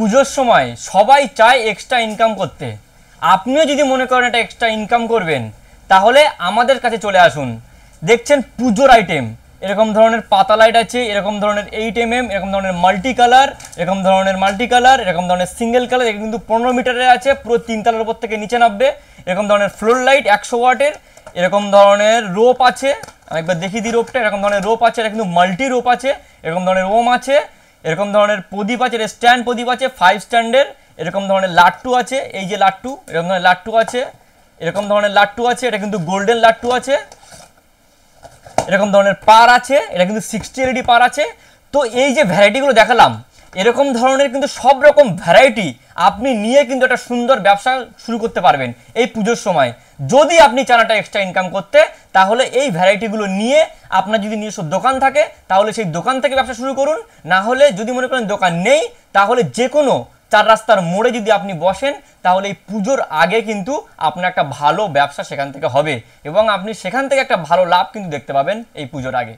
পুজোর সময় সবাই চায় এক্সট্রা ইনকাম করতে। আপনিও যদি মনে করেন এটা এক্সট্রা ইনকাম করবেন, তাহলে আমাদের কাছে চলে আসুন। দেখছেন পুজোর আইটেম, এরকম ধরনের পাতা লাইট আছে, এরকম ধরনের 8mm, এরকম ধরনের মাল্টি কালার, এরকম ধরনের সিঙ্গেল কালার। এটা কিন্তু 15 মিটারের আছে, পুরো 3 তলার উপর থেকে নিচে নামবে। এরকম ধরনের ফ্লোর লাইট 100 ওয়াটের, এরকম ধরনের রোপ আছে, আমি একবার দেখিয়ে দিই রোপটা। এরকম ধরনের রোপ আছে, এটা কিন্তু মাল্টি রোপ আছে। এরকম ধরনের ওম আছে, এরকম ধরনের প্রদীপ আছে, স্ট্যান্ড প্রদীপ আছে 5 স্ট্যান্ডের। এরকম ধরনের লাট্টু আছে, এই যে লাট্টু, এরকম ধরনের লাট্টু আছে, এরকম ধরনের লাট্টু আছে, এটা কিন্তু গোল্ডেন লাট্টু আছে। এরকম ধরনের পার আছে, এটা কিন্তু 60 এলইডি পার আছে। তো এই যে ভ্যারাইটিগুলো দেখালাম, এরকম ধরনের কিন্তু সব রকম ভ্যারাইটি আপনি নিয়ে কিন্তু একটা সুন্দর ব্যবসা শুরু করতে পারবেন এই পুজোর সময়। যদি আপনি চান একটা এক্সট্রা ইনকাম করতে, তাহলে এই ভ্যারাইটিগুলো নিয়ে আপনার যদি নিজস্ব দোকান থাকে, তাহলে সেই দোকান থেকে ব্যবসা শুরু করুন। না হলে যদি মনে করেন দোকান নেই, তাহলে যে কোনো 4 রাস্তার মোড়ে যদি আপনি বসেন, তাহলে এই পুজোর আগে কিন্তু আপনার একটা ভালো ব্যবসা সেখান থেকে হবে এবং আপনি সেখান থেকে একটা ভালো লাভ কিন্তু দেখতে পাবেন এই পুজোর আগে।